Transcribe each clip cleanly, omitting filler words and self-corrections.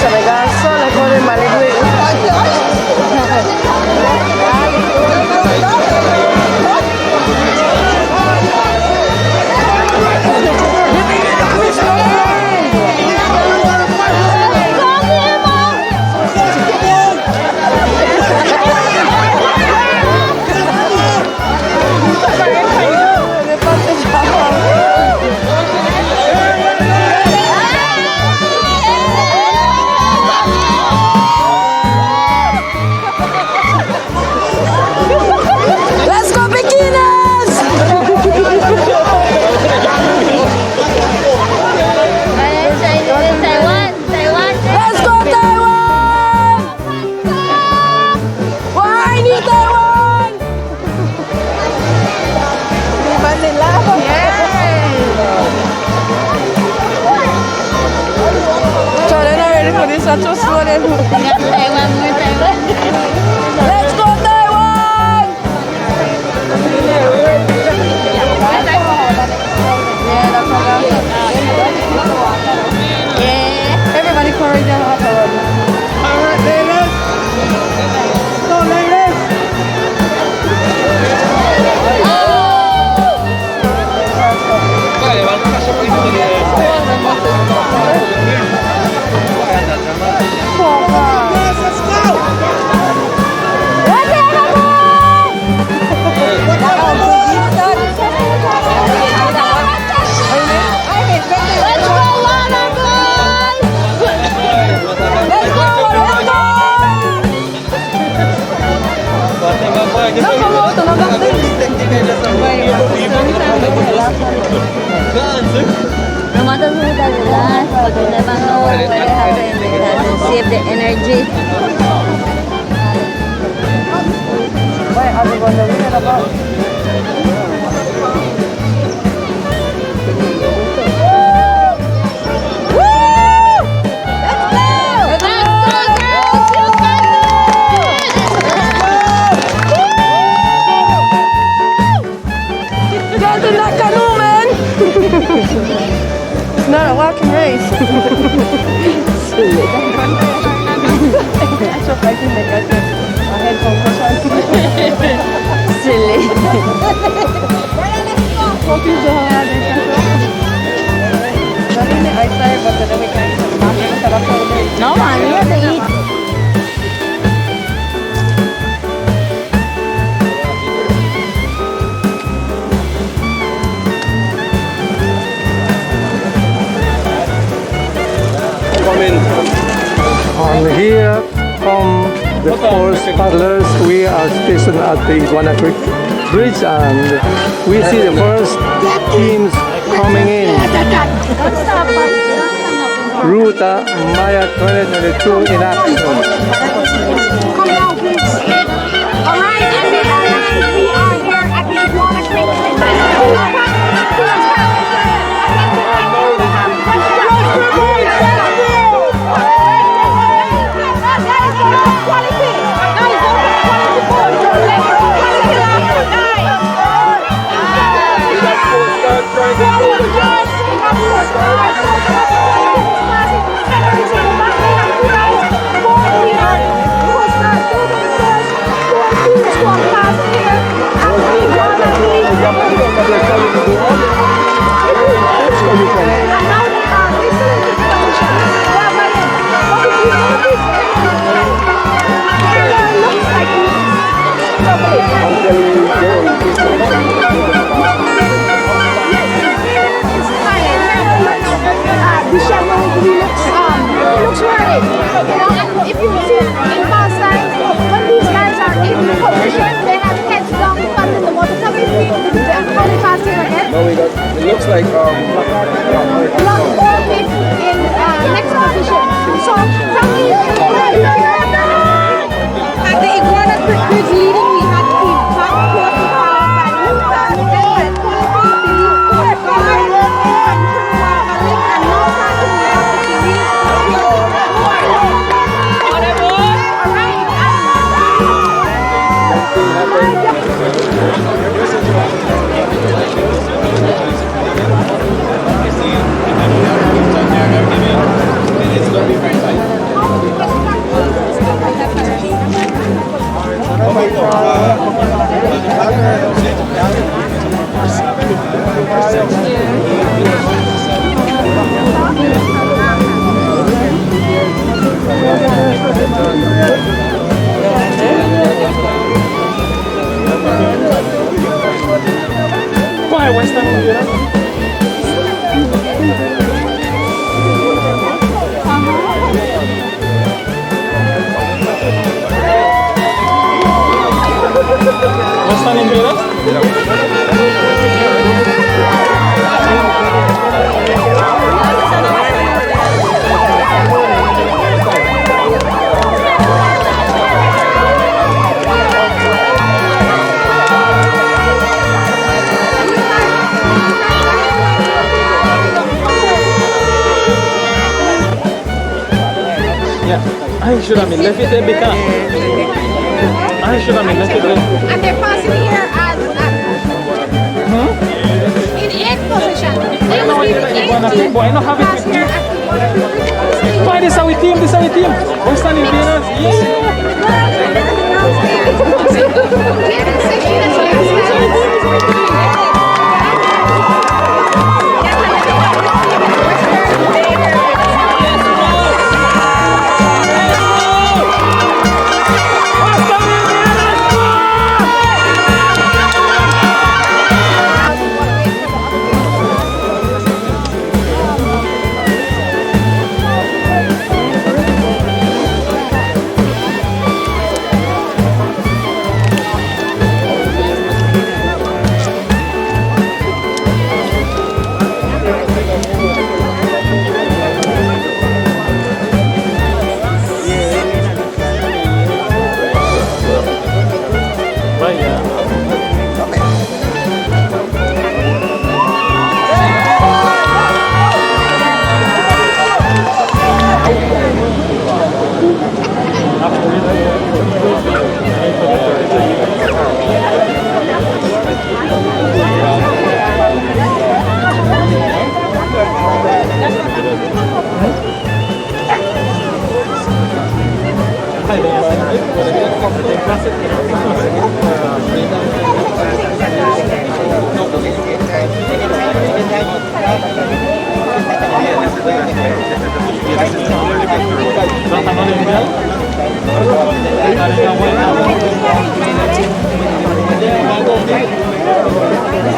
se regala sola con il male Let's go Taiwan! Yeah, everybody correct down off the road. Alright, ladies. Go, ladies. Save the energy. Why are we going to win about? It's not a walking race. Silly. That's what I think they got a headphone for silly. Walking so hard. I started, but then we can't eat. No, man, we have to eat. And here come the first paddlers. We are stationed at the Iguana Creek Bridge and we see the first teams coming in. Ruta Maya 2022 in action. Come down, please. Alright, we are here at the Iguana Creek Bridge. If you see in past times, when these guys are in competition, they have heads down fast in the water. How many fast here again? No, it looks like Long all in next position. So from the at the Iguana Creek Bridge leading, we had the back quarter followed by Ruta, then it's going to be very tight. I should have been left it there because I should have been left it there. And they're passing here as in 8th position. They must be the 8th. But I don't have it with me. Why this is our team? This is our team. We're standing Venus.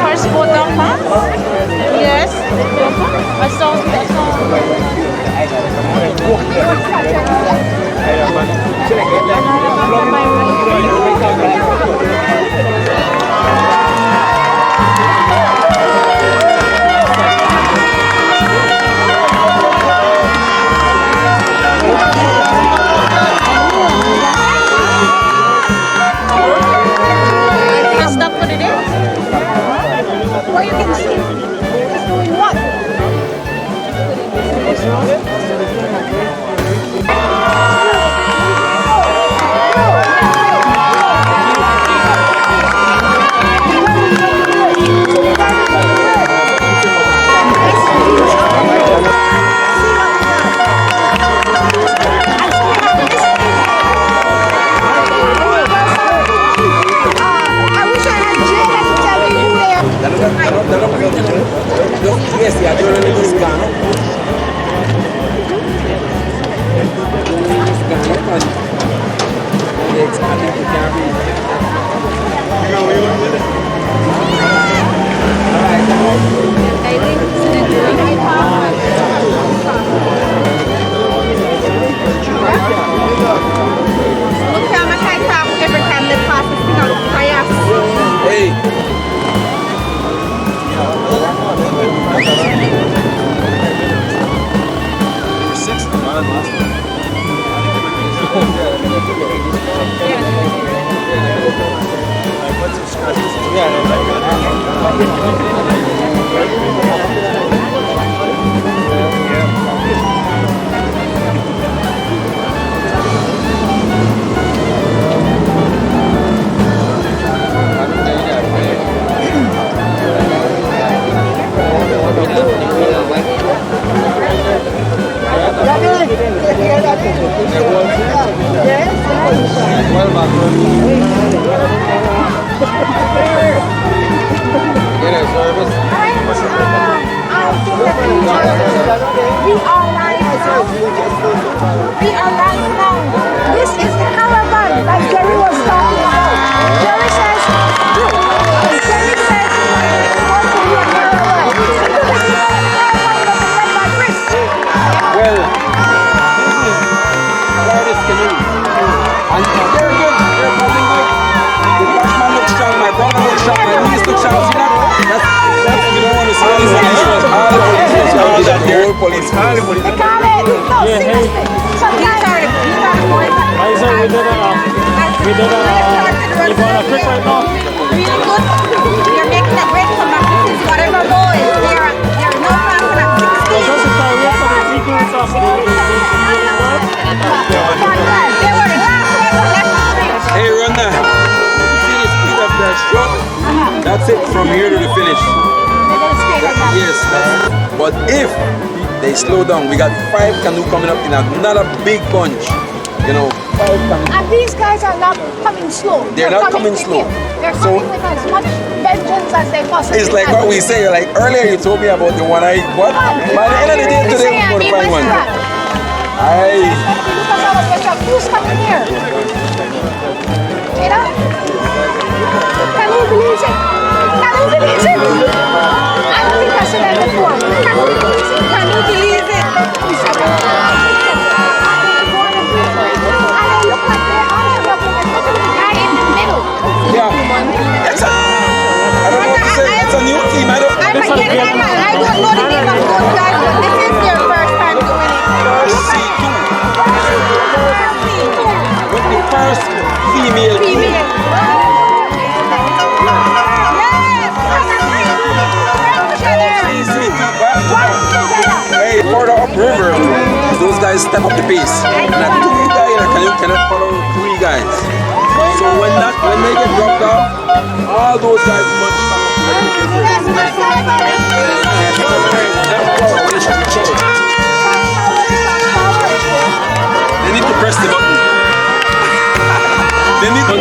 First boat down pass? Yes. I saw stop for the day? Where you can see it's doing what? Yes, yeah, you're in this Canoe. Look how much I talk every time they pass this thing on kayaks. Hey. We are live now. This is the caravan like Jerry was talking about. Jerry says, look, Jerry says, we want to be a caravan. Well, this is Canoe. And they're good. They're coming good. The Dutchman looks strong. My brother looks strong. police, the whole police. All the police. They call it, no, Yeah, hey. seriously. Sometimes, I said we did you want a quick right now? Really good. You're making a great comeback. Whatever goal is, they're no faster than 16. Just to try wait for the sequence of They were the last one to left the bridge. Hey, runner. See the speed of that shot? That's it from here to the finish. Yes. But if they slow down, we got 5 canoe coming up in another big bunch. You know, 5 canoe. And these guys are not coming slow. They're not coming slow. They're So- coming with as much vengeance as they possibly It's like can. what we say, like earlier you told me about the one I what? By the end of the day today we're going to find one. Aye. Look at our picture. Who's coming here? You know? Can you believe it? Can you believe it? I don't think I said that before. Can you believe it? Can you believe it? We said that. And they look like they're all looking, especially the guy in the middle. Yeah. It's a, I don't know what to say. It's a new team. I don't I don't know the name of those guys, but this is their first time doing it. C2 with the first female team. Female. Hey, further upriver, those guys step up the pace. And a 2 guy in a canoe cannot follow 3 guys. So when they get dropped off, all those guys bunch back They need to press the button. They need to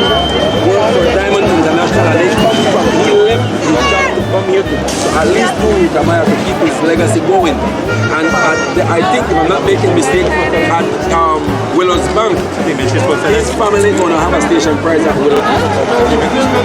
work for Diamond International and they come from he left his job to come here to at least do Ruta Maya to keep his legacy going. And I think if I'm not making a mistake, at Willow's Bank, his family gonna have a station prize at Willows.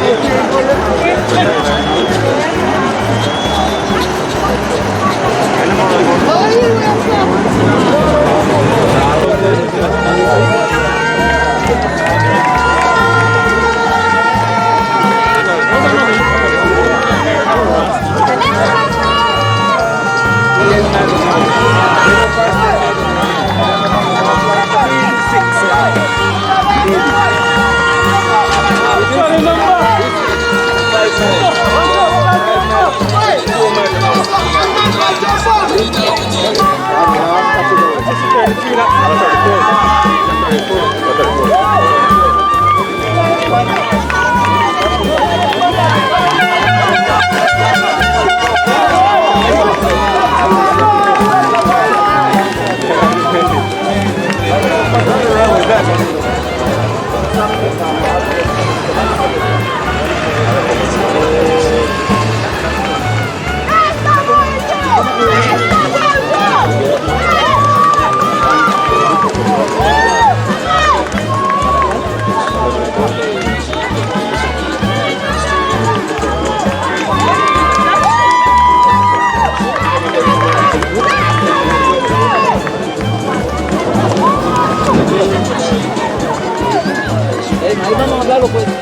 Ahí vamos a hablarlo pues.